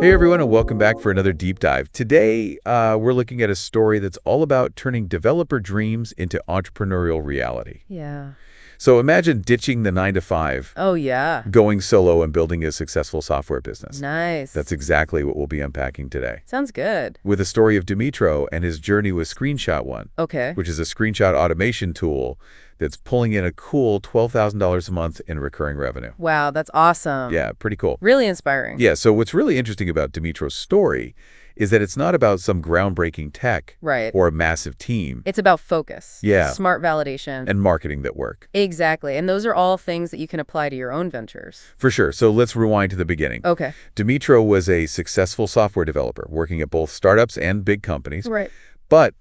Hey everyone, and welcome back for another deep dive. Today, we're looking at a story that's all about turning developer dreams into entrepreneurial reality. Yeah. So imagine ditching the 9 to 5, Oh, yeah. going solo and building a successful software business. Nice. That's exactly what we'll be unpacking today. Sounds good. With the story of Demitro and his journey with Screenshot One, Okay. which is a screenshot automation tool that's pulling in a cool $12,000 a month in recurring revenue. Wow, that's awesome. Yeah, pretty cool. Really inspiring. Yeah, so what's really interesting about Demitro's story is that it's not about some groundbreaking tech Right. or a massive team. It's about focus. Yeah. Smart validation. And marketing that work. Exactly. And those are all things that you can apply to your own ventures. For sure. So let's rewind to the beginning. Okay. Demitro was a successful software developer working at both startups and big companies. Right. But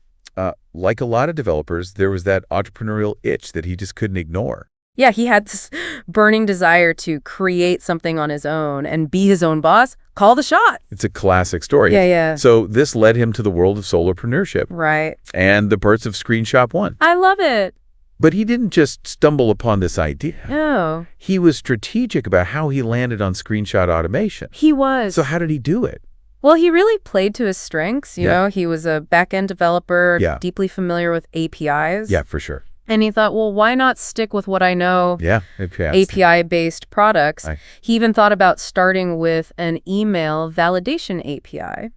like a lot of developers, there was that entrepreneurial itch that he just couldn't ignore. Yeah, he had this burning desire to create something on his own and be his own boss, call the shot. It's a classic story. Yeah. So this led him to the world of solopreneurship Right. and the birth of Screenshot One. I love it. But he didn't just stumble upon this idea. No. He was strategic about how he landed on screenshot automation. He was. So how did he do it? Well, he really played to his strengths. You know, he was a back-end developer, deeply familiar with APIs. Yeah, for sure. And he thought, well, why not stick with what I know? Yeah, API-based products. He even thought about starting with an email validation API.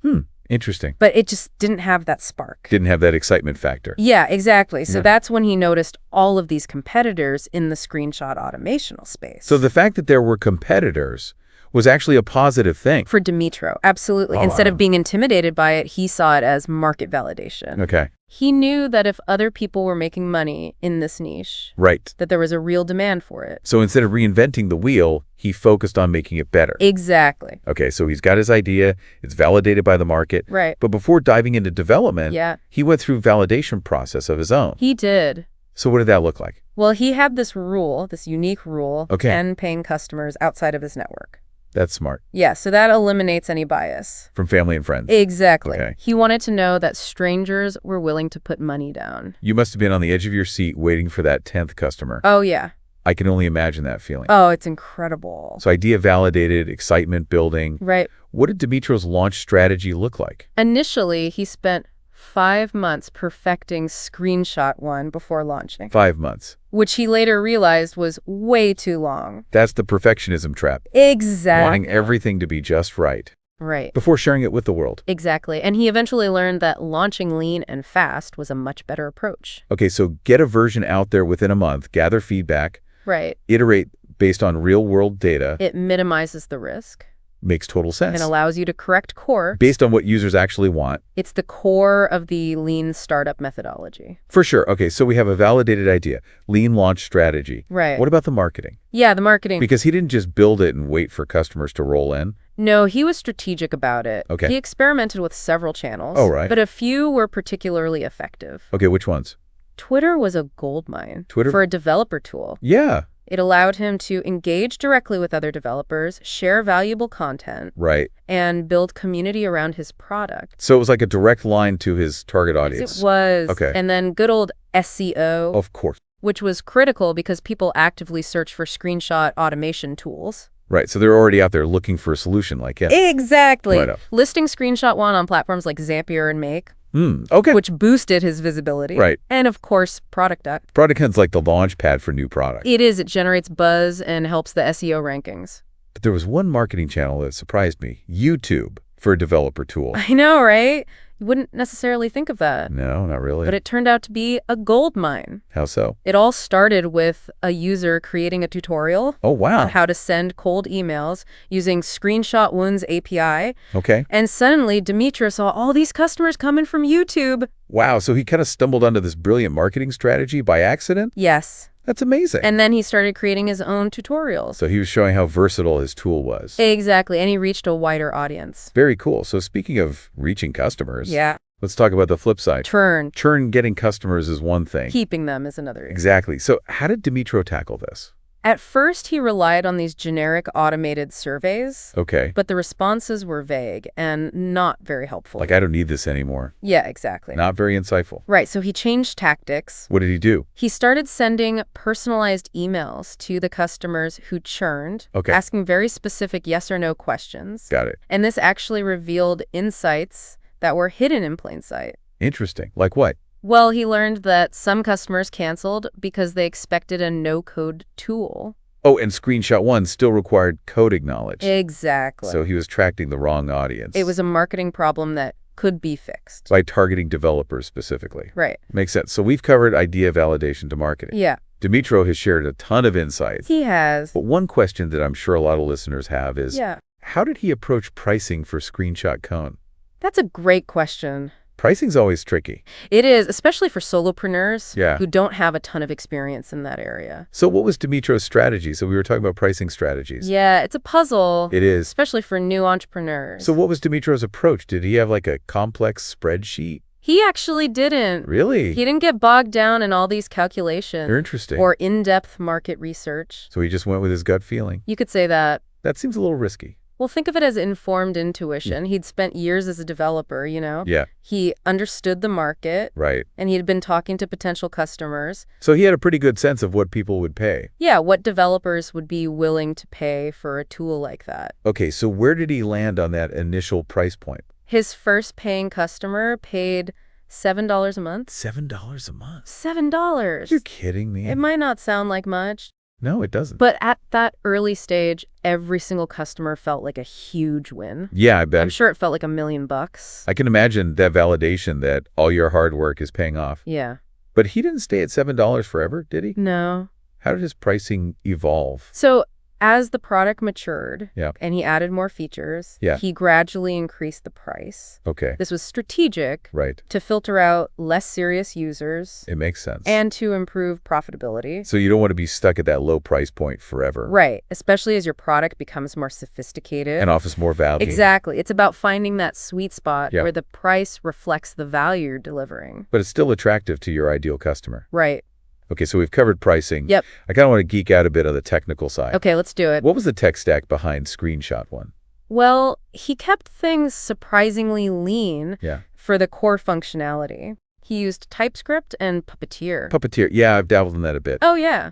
Interesting. But it just didn't have that spark. Didn't have that excitement factor. Yeah, exactly. So that's when he noticed all of these competitors in the screenshot automational space. So the fact that there were competitors was actually a positive thing. For Demitro, absolutely. Instead of being intimidated by it, he saw it as market validation. Okay. He knew that if other people were making money in this niche, that there was a real demand for it. So instead of reinventing the wheel, he focused on making it better. Exactly. Okay, so he's got his idea, it's validated by the market. Right. But before diving into development, Yeah. he went through validation process of his own. He did. So what did that look like? Well, he had this rule, this unique rule, Okay. 10 paying customers outside of his network. That's smart. Yeah, so that eliminates any bias. From family and friends. Exactly. Okay. He wanted to know that strangers were willing to put money down. You must have been on the edge of your seat waiting for that 10th customer. Oh, yeah. I can only imagine that feeling. Oh, it's incredible. So idea validated, excitement building. Right. What did Demitro's launch strategy look like? Initially, he spent 5 months perfecting Screenshot One before launching. 5 months. Which he later realized was way too long. That's the perfectionism trap. Exactly. Wanting everything to be just right. Right. Before sharing it with the world. Exactly. And he eventually learned that launching lean and fast was a much better approach. Okay, so get a version out there within a month, gather feedback, Right. iterate based on real-world data. It minimizes the risk. Makes total sense. And allows you to correct core. Based on what users actually want. It's the core of the lean startup methodology. For sure. Okay, so we have a validated idea. Lean launch strategy. Right. What about the marketing? Yeah, the marketing. Because he didn't just build it and wait for customers to roll in. No, he was strategic about it. Okay. He experimented with several channels. Oh, right. But a few were particularly effective. Okay, which ones? Twitter was a goldmine. Twitter? For a developer tool. Yeah. It allowed him to engage directly with other developers, share valuable content, Right. and build community around his product. So it was like a direct line to his target audience. It was. Okay. And then good old SEO. Of course. Which was critical because people actively search for screenshot automation tools. Right, so they're already out there looking for a solution like him. Exactly. Right up. Listing Screenshot One on platforms like Zapier and Make. Okay. Which boosted his visibility. Right. And of course, Product Duck. Product Hunt's like the launch pad for new products. It is. It generates buzz and helps the SEO rankings. But there was one marketing channel that surprised me. YouTube for a developer tool. I know, right? You wouldn't necessarily think of that. No, not really. But it turned out to be a gold mine. How so? It all started with a user creating a tutorial. Oh, wow. On how to send cold emails using Screenshot One's API. Okay. And suddenly, Demitro saw all these customers coming from YouTube. Wow, so he kind of stumbled onto this brilliant marketing strategy by accident? Yes. That's amazing. And then he started creating his own tutorials. So he was showing how versatile his tool was. Exactly, and he reached a wider audience. Very cool. So speaking of reaching customers, Yeah. let's talk about the flip side. Churn. Churn getting customers is one thing. Keeping them is another. Exactly. So how did Demitro tackle this? At first, he relied on these generic automated surveys, Okay. but the responses were vague and not very helpful. Like, I don't need this anymore. Yeah, exactly. Not very insightful. Right, so he changed tactics. What did he do? He started sending personalized emails to the customers who churned, asking very specific yes or no questions. Got it. And this actually revealed insights that were hidden in plain sight. Interesting. Like what? Well, he learned that some customers canceled because they expected a no-code tool. Oh, and screenshot 1 still required code acknowledged. Exactly. So he was attracting the wrong audience. It was a marketing problem that could be fixed. By targeting developers specifically. Right. Makes sense. So we've covered idea validation to marketing. Yeah. Demitro has shared a ton of insights. He has. But one question that I'm sure a lot of listeners have is, how did he approach pricing for Screenshot Cone? That's a great question. Pricing's always tricky. It is, especially for solopreneurs Yeah. who don't have a ton of experience in that area. So what was Dimitro's strategy? So we were talking about pricing strategies. Yeah, it's a puzzle. It is. Especially for new entrepreneurs. So what was Dimitro's approach? Did he have like a complex spreadsheet? He actually didn't. Really? He didn't get bogged down in all these calculations. They're interesting. Or in-depth market research. So he just went with his gut feeling. You could say that. That seems a little risky. Well, think of it as informed intuition. He'd spent years as a developer, you know? Yeah. He understood the market. Right. And he'd been talking to potential customers. So he had a pretty good sense of what people would pay. Yeah, what developers would be willing to pay for a tool like that. Okay, so where did he land on that initial price point? His first paying customer paid $7 a month. $7 a month? $7. You're kidding me. It might not sound like much. No, it doesn't. But at that early stage, every single customer felt like a huge win. Yeah, I bet. I'm sure it felt like $1 million. I can imagine that validation that all your hard work is paying off. Yeah. But he didn't stay at $7 forever, did he? No. How did his pricing evolve? So as the product matured Yeah. and he added more features, Yeah. he gradually increased the price. Okay. This was strategic Right. to filter out less serious users It makes sense. and to improve profitability. So you don't want to be stuck at that low price point forever. Right, especially as your product becomes more sophisticated. And offers more value. Exactly. It's about finding that sweet spot Yeah. where the price reflects the value you're delivering. But it's still attractive to your ideal customer. Right. Okay, so we've covered pricing. Yep. I kind of want to geek out a bit on the technical side. Okay, let's do it. What was the tech stack behind Screenshot 1? Well, he kept things surprisingly lean Yeah. for the core functionality. He used TypeScript and Puppeteer. Puppeteer. Yeah, I've dabbled in that a bit. Oh, yeah.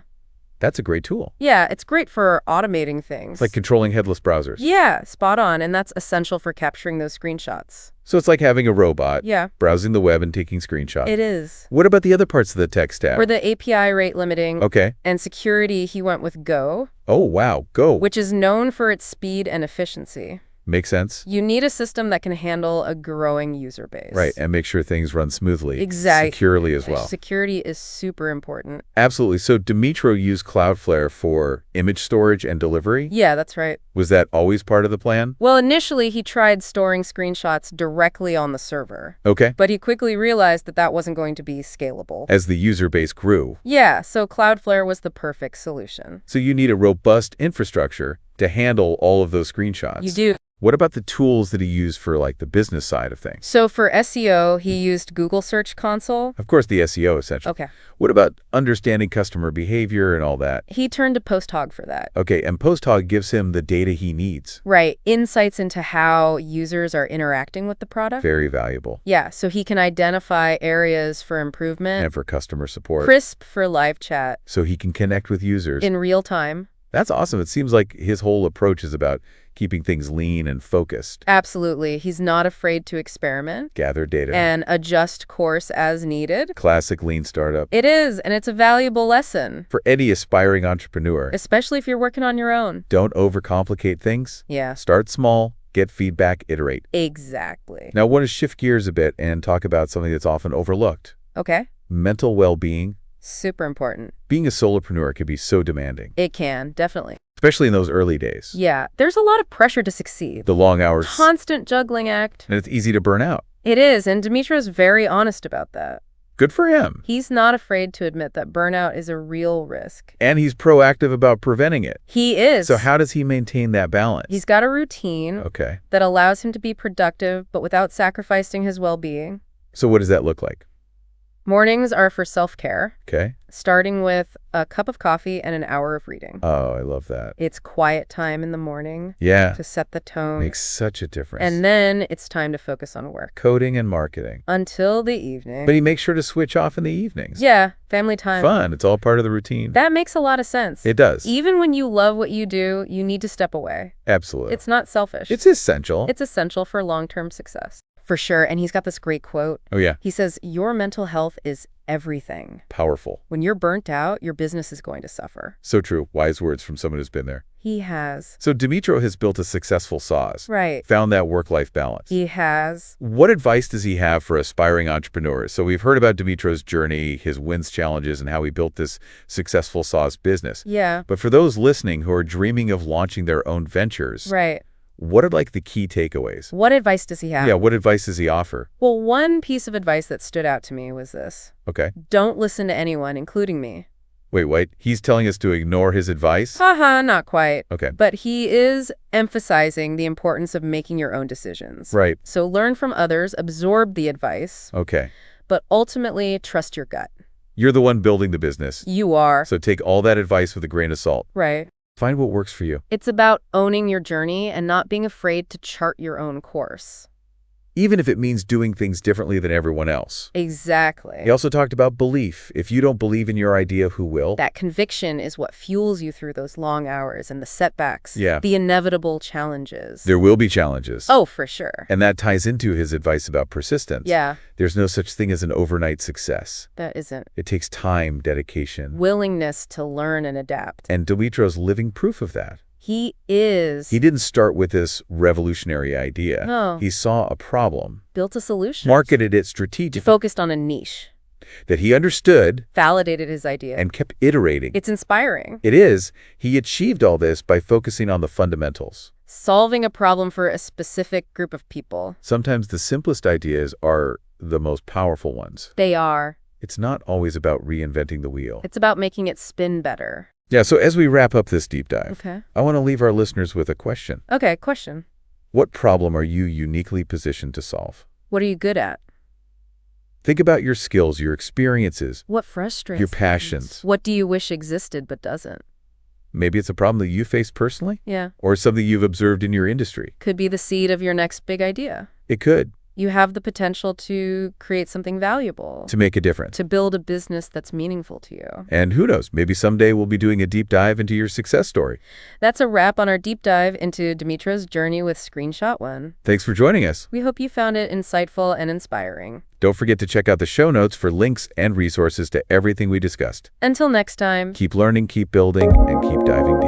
That's a great tool. Yeah, it's great for automating things. It's like controlling headless browsers. Yeah, spot on. And that's essential for capturing those screenshots. So it's like having a robot Yeah. browsing the web and taking screenshots. It is. What about the other parts of the tech stack? For the API rate limiting Okay. and security, he went with Go, Oh, wow. Go. which is known for its speed and efficiency. Makes sense. You need a system that can handle a growing user base. Right, and make sure things run smoothly. Exactly. Securely as well. Security is super important. Absolutely. So Demitro used Cloudflare for image storage and delivery? Yeah, that's right. Was that always part of the plan? Well, initially, he tried storing screenshots directly on the server. Okay. But he quickly realized that that wasn't going to be scalable. As the user base grew. Yeah, so Cloudflare was the perfect solution. So you need a robust infrastructure to handle all of those screenshots. You do. What about the tools that he used for like the business side of things? So for SEO, he used Google Search Console. Of course, the SEO essentially. Okay. What about understanding customer behavior and all that? He turned to PostHog for that. Okay, and PostHog gives him the data he needs. Right. Insights into how users are interacting with the product. Very valuable. Yeah, so he can identify areas for improvement. And for customer support. Crisp for live chat. So he can connect with users. In real time. That's awesome. It seems like his whole approach is about keeping things lean and focused. Absolutely. He's not afraid to experiment. Gather data. And adjust course as needed. Classic lean startup. It is, and it's a valuable lesson. For any aspiring entrepreneur. Especially if you're working on your own. Don't overcomplicate things. Yeah. Start small, get feedback, iterate. Exactly. Now, I want to shift gears a bit and talk about something that's often overlooked. Okay. Mental well-being. Super important. Being a solopreneur can be so demanding. It can, definitely. Especially in those early days. Yeah, there's a lot of pressure to succeed. The long hours. Constant juggling act. And it's easy to burn out. It is, and Demitro's very honest about that. Good for him. He's not afraid to admit that burnout is a real risk. And he's proactive about preventing it. He is. So how does he maintain that balance? He's got a routine that allows him to be productive, but without sacrificing his well-being. So what does that look like? Mornings are for self-care. Okay. starting with a cup of coffee and an hour of reading. Oh, I love that. It's quiet time in the morning. Yeah. To set the tone. Makes such a difference. And then it's time to focus on work. Coding and marketing. Until the evening. But he makes sure to switch off in the evenings. Yeah, family time. Fun. It's all part of the routine. That makes a lot of sense. It does. Even when you love what you do, you need to step away. Absolutely. It's not selfish. It's essential. It's essential for long-term success. For sure. And he's got this great quote. Oh, yeah. He says, your mental health is everything. Powerful. When you're burnt out, your business is going to suffer. So true. Wise words from someone who's been there. He has. So Demitro has built a successful SaaS. Right. Found that work-life balance. He has. What advice does he have for aspiring entrepreneurs? So we've heard about Demitro's journey, his wins, challenges, and how he built this successful SaaS business. Yeah. But for those listening who are dreaming of launching their own ventures, right. What are the key takeaways? What advice does he have? Yeah, what advice does he offer? Well, one piece of advice that stood out to me was this. Okay. Don't listen to anyone, including me. Wait. He's telling us to ignore his advice? Haha, not quite. Okay. But he is emphasizing the importance of making your own decisions. Right. So learn from others, absorb the advice. Okay. But ultimately, trust your gut. You're the one building the business. You are. So take all that advice with a grain of salt. Right. Find what works for you. It's about owning your journey and not being afraid to chart your own course. Even if it means doing things differently than everyone else. Exactly. He also talked about belief. If you don't believe in your idea, who will? That conviction is what fuels you through those long hours and the setbacks. Yeah. The inevitable challenges. There will be challenges. Oh, for sure. And that ties into his advice about persistence. Yeah. There's no such thing as an overnight success. That isn't. It takes time, dedication. Willingness to learn and adapt. And Demitro's living proof of that. He is. He didn't start with this revolutionary idea. No. He saw a problem. Built a solution. Marketed it strategically. Focused on a niche. That he understood. Validated his idea. And kept iterating. It's inspiring. It is. He achieved all this by focusing on the fundamentals. Solving a problem for a specific group of people. Sometimes the simplest ideas are the most powerful ones. They are. It's not always about reinventing the wheel. It's about making it spin better. Yeah, so as we wrap up this deep dive, okay. I want to leave our listeners with a question. Okay, question. What problem are you uniquely positioned to solve? What are you good at? Think about your skills, your experiences. What frustrates your passions. What do you wish existed but doesn't? Maybe it's a problem that you face personally? Yeah. Or something you've observed in your industry. Could be the seed of your next big idea. It could. You have the potential to create something valuable. To make a difference. To build a business that's meaningful to you. And who knows, maybe someday we'll be doing a deep dive into your success story. That's a wrap on our deep dive into Demitro's journey with Screenshot One. Thanks for joining us. We hope you found it insightful and inspiring. Don't forget to check out the show notes for links and resources to everything we discussed. Until next time. Keep learning, keep building, and keep diving